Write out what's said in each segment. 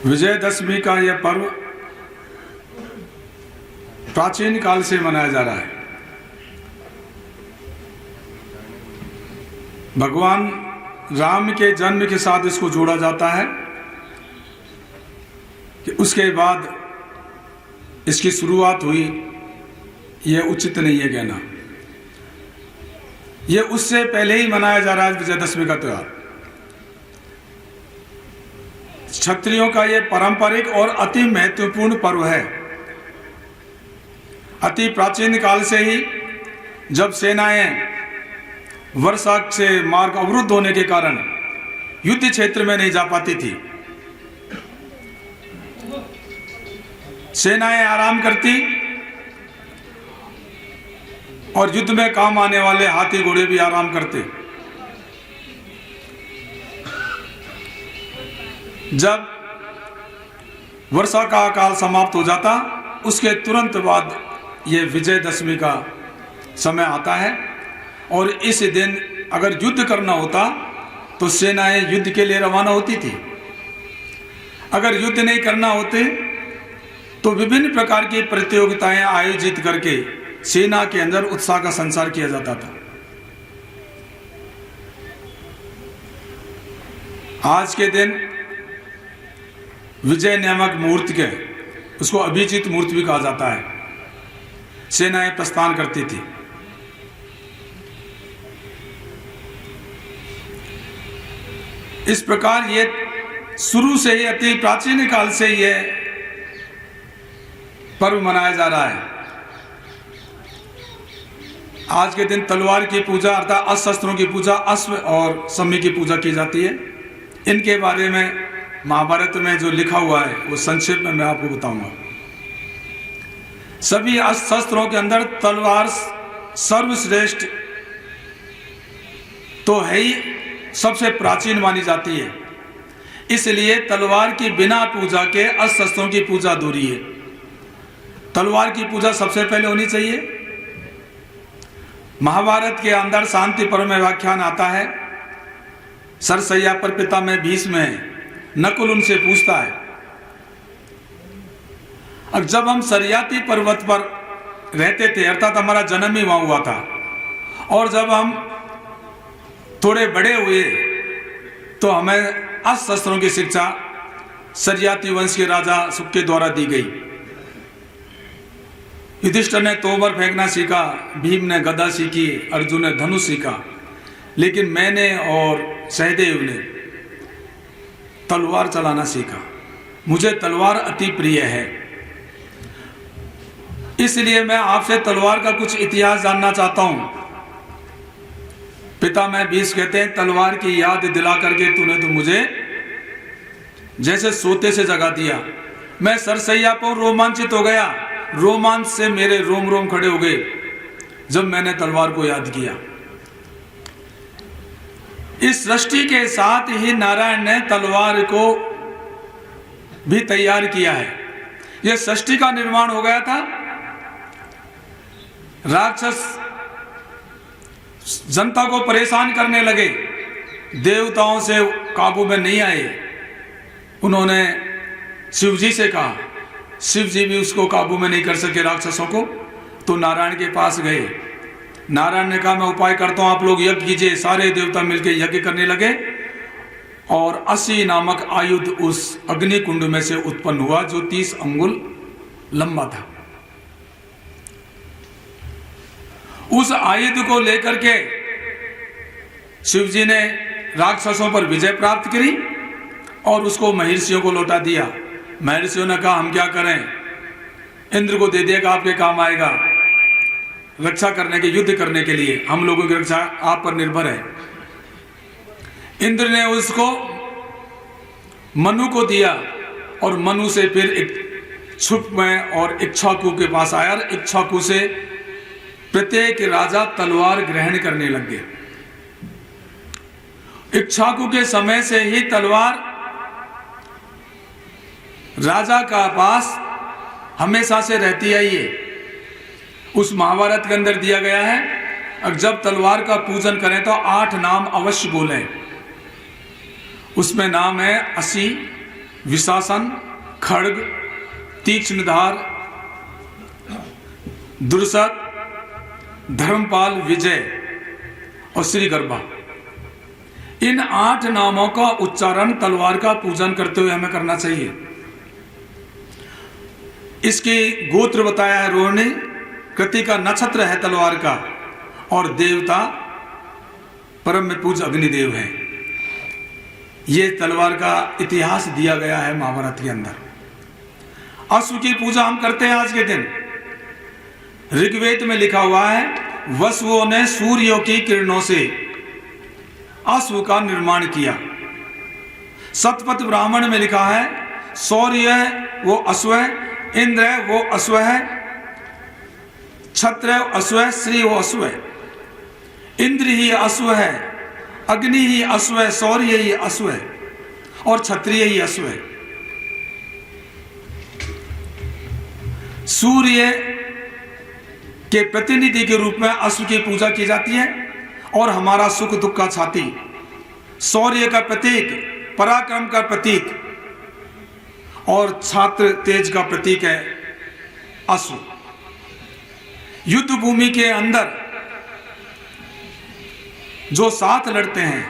विजयदशमी का यह पर्व प्राचीन काल से मनाया जा रहा है। भगवान राम के जन्म के साथ इसको जोड़ा जाता है कि उसके बाद इसकी शुरुआत हुई, यह उचित नहीं है कहना। यह उससे पहले ही मनाया जा रहा है विजयदशमी का त्यौहार। क्षत्रियों का यह पारंपरिक और अति महत्वपूर्ण पर्व है। अति प्राचीन काल से ही जब सेनाएं वर्षा से मार्ग अवरुद्ध होने के कारण युद्ध क्षेत्र में नहीं जा पाती थी, सेनाएं आराम करती और युद्ध में काम आने वाले हाथी घोड़े भी आराम करते। जब वर्षा का काल समाप्त हो जाता, उसके तुरंत बाद यह विजयदशमी का समय आता है और इस दिन अगर युद्ध करना होता तो सेनाएं युद्ध के लिए रवाना होती थी। अगर युद्ध नहीं करना होते तो विभिन्न प्रकार की प्रतियोगिताएं आयोजित करके सेना के अंदर उत्साह का संचार किया जाता था। आज के दिन विजय नामक मुहूर्त के, उसको अभिजीत मुहूर्त भी कहा जाता है, सेनाएं प्रस्थान करती थी। इस प्रकार ये शुरू से ही अति प्राचीन काल से यह पर्व मनाया जा रहा है। आज के दिन तलवार की पूजा अर्थात अस्त्र की पूजा, अश्व और सम्मी की पूजा की जाती है। इनके बारे में महाभारत में जो लिखा हुआ है वो संक्षेप में मैं आपको बताऊंगा। सभी अस्त्रों के अंदर तलवार सर्वश्रेष्ठ तो है ही, सबसे प्राचीन मानी जाती है। इसलिए तलवार की बिना पूजा के अस्त्रों की पूजा अधूरी है। तलवार की पूजा सबसे पहले होनी चाहिए। महाभारत के अंदर शांति पर्व में व्याख्यान आता है, सरसैया पर पितामह भीष्म है, नकुल उनसे पूछता है। अब जब हम सरियाती पर्वत पर रहते थे, अर्थात हमारा जन्म ही वहां हुआ था, और जब हम थोड़े बड़े हुए तो हमें अस्त्रों की शिक्षा सरियाती वंश के राजा सुख के द्वारा दी गई। युधिष्ठिर ने तोमर फेंकना सीखा, भीम ने गदा सीखी, अर्जुन ने धनुष सीखा, लेकिन मैंने और सहदेव ने तलवार चलाना सीखा। मुझे तलवार अति प्रिय है, इसलिए मैं आपसे तलवार का कुछ इतिहास जानना चाहता हूं। पितामह भीष्म कहते हैं, तलवार की याद दिला करके तूने तो मुझे जैसे सोते से जगा दिया। मैं सरसैया पर रोमांचित हो गया, रोमांच से मेरे रोम रोम खड़े हो गए जब मैंने तलवार को याद किया। इस सृष्टि के साथ ही नारायण ने तलवार को भी तैयार किया है। यह सृष्टि का निर्माण हो गया था। राक्षस जनता को परेशान करने लगे, देवताओं से काबू में नहीं आए। उन्होंने शिव जी से कहा, शिव जी भी उसको काबू में नहीं कर सके राक्षसों को, तो नारायण के पास गए। नारायण ने कहा, मैं उपाय करता हूं, आप लोग यज्ञ कीजिए। सारे देवता मिलकर यज्ञ करने लगे और 80 नामक आयुध उस अग्नि कुंड में से उत्पन्न हुआ जो 30 अंगुल लंबा था। उस आयुध को लेकर के शिव जी ने राक्षसों पर विजय प्राप्त करी और उसको महर्षियों को लौटा दिया। महर्षियों ने कहा, हम क्या करें, इंद्र को दे देगा, आपके काम आएगा, रक्षा करने के, युद्ध करने के लिए। हम लोगों की रक्षा आप पर निर्भर है। इंद्र ने उसको मनु को दिया और मनु से फिर एक छुप में और इक्ष्वाकु के पास आया। इक्ष्वाकु से प्रत्येक राजा तलवार ग्रहण करने लग गए। इक्ष्वाकु के समय से ही तलवार राजा का पास हमेशा से रहती आई है। उस महाभारत के अंदर दिया गया है, अब जब तलवार का पूजन करें तो 8 नाम अवश्य बोलें। उसमें नाम है असी, विशासन, खड्ग, तीक्ष्ण धार, दुर्सत, धर्मपाल, विजय और श्री गर्भा। इन 8 नामों का उच्चारण तलवार का पूजन करते हुए हमें करना चाहिए। इसकी गोत्र बताया है रोहिणी, कृति का नक्षत्र है तलवार का, और देवता परम में पूज्य अग्निदेव है। ये तलवार का इतिहास दिया गया है महाभारत के अंदर। अश्व की पूजा हम करते हैं आज के दिन। ऋग्वेद में लिखा हुआ है, वसुओं ने सूर्यों की किरणों से अश्व का निर्माण किया। सतपथ ब्राह्मण में लिखा है, सौर्य है वो अश्व है, इंद्र है वो अश्व है, छत्र अश्व है, श्री वो अश्व है, इंद्र ही अश्व है, अग्नि ही अश्व है, सौर्य ही अश्व है और क्षत्रिय ही अश्व है। सूर्य के प्रतिनिधि के रूप में अश्व की पूजा की जाती है और हमारा सुख दुख का साथी, शौर्य का प्रतीक, पराक्रम का प्रतीक और छात्र तेज का प्रतीक है अश्व। युद्ध भूमि के अंदर जो साथ लड़ते हैं,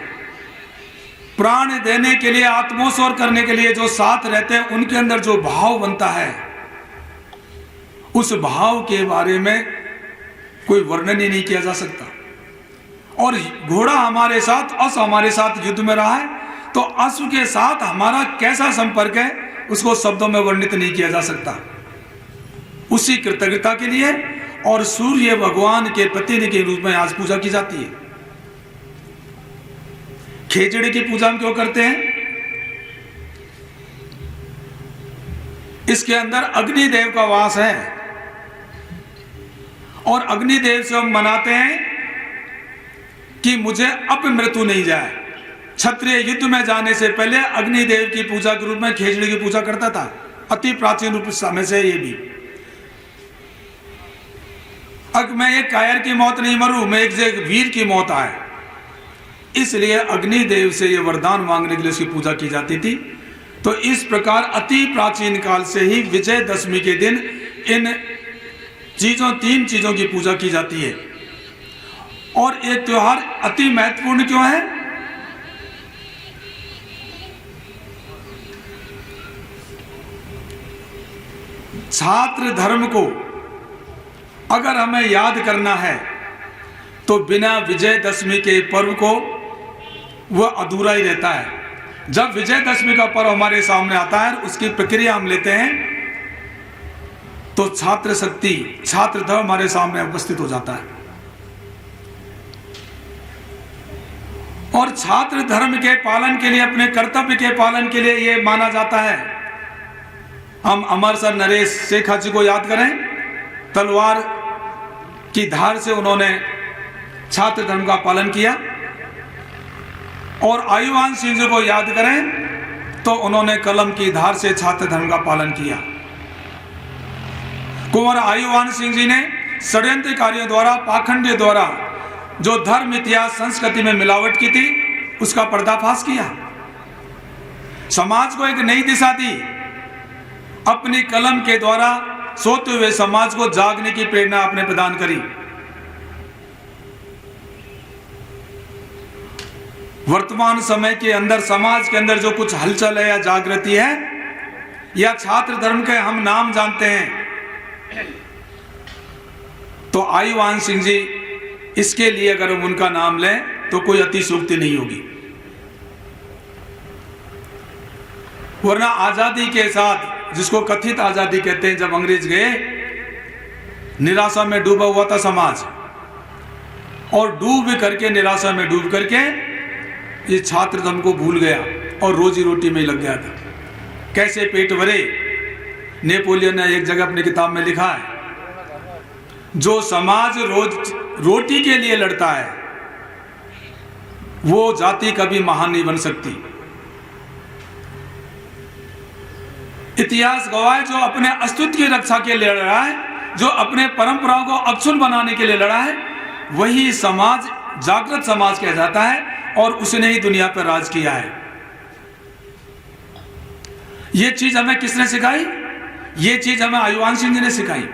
प्राण देने के लिए, आत्मोत्सर्ग करने के लिए जो साथ रहते हैं, उनके अंदर जो भाव बनता है, उस भाव के बारे में कोई वर्णन ही नहीं किया जा सकता। और घोड़ा हमारे साथ, अश्व हमारे साथ युद्ध में रहा है, तो अश्व के साथ हमारा कैसा संपर्क है उसको शब्दों में वर्णित नहीं किया जा सकता। उसी कृतज्ञता के लिए और सूर्य भगवान के प्रतिनिधि के रूप में आज पूजा की जाती है। खेजड़े की पूजा हम क्यों करते हैं? इसके अंदर अग्निदेव का वास है और अग्निदेव से हम मनाते हैं कि मुझे अपमृत्यु नहीं जाए। क्षत्रिय युद्ध में जाने से पहले अग्निदेव की पूजा के रूप में खेजड़ी की पूजा करता था। अति प्राचीन रूप समय से ये भी, अब मैं एक कायर की मौत नहीं मरूं, मैं एक वीर की मौत आए, इसलिए अग्निदेव से ये वरदान मांगने के लिए उसकी पूजा की जाती थी। तो इस प्रकार अति प्राचीन काल से ही विजयदशमी के दिन इन चीजों, 3 चीजों की पूजा की जाती है। और ये त्योहार अति महत्वपूर्ण क्यों है? छात्र धर्म को अगर हमें याद करना है तो बिना विजयदशमी के पर्व को वह अधूरा ही रहता है। जब विजयदशमी का पर्व हमारे सामने आता है, उसकी प्रक्रिया हम लेते हैं, तो छात्र शक्ति, छात्र धर्म हमारे सामने उपस्थित हो जाता है। और छात्र धर्म के पालन के लिए, अपने कर्तव्य के पालन के लिए यह माना जाता है। हम अमर सर नरेश शेखा जी को याद करें, तलवार की धार से उन्होंने छात्र धर्म का पालन किया। और आयुवान सिंह जी को याद करें तो उन्होंने कलम की धार से छात्र धर्म का पालन किया। कुंवर आयुवान सिंह जी ने षड्यंत्रकारियों द्वारा, पाखंडियों द्वारा जो धर्म, इतिहास, संस्कृति में मिलावट की थी, उसका पर्दाफाश किया, समाज को एक नई दिशा दी। अपनी कलम के द्वारा सोते हुए समाज को जागने की प्रेरणा आपने प्रदान करी। वर्तमान समय के अंदर समाज के अंदर जो कुछ हलचल है या जागृति है या छात्र धर्म के हम नाम जानते हैं, तो आयुवान सिंह जी, इसके लिए अगर हम उनका नाम लें तो कोई अतिशयोक्ति नहीं होगी। वरना आजादी के साथ, जिसको कथित आजादी कहते हैं, जब अंग्रेज गए, निराशा में डूबा हुआ था समाज, और डूब करके, निराशा में डूब करके ये छात्र धर्म को भूल गया और रोजी रोटी में लग गया था। कैसे पेट भरे? नेपोलियन ने एक जगह अपनी किताब में लिखा है, जो समाज रोज रोटी के लिए लड़ता है वो जाति कभी महान नहीं बन सकती। इतिहास गवाह जो अपने अस्तित्व की रक्षा के लिए लड़ा है, जो अपने परंपराओं को अक्षुण्ण बनाने के लिए लड़ा है, वही समाज जागृत समाज कहा जाता है और उसने ही दुनिया पर राज किया है। ये चीज हमें किसने सिखाई? ये चीज हमें आयुवान सिंह जी ने सिखाई।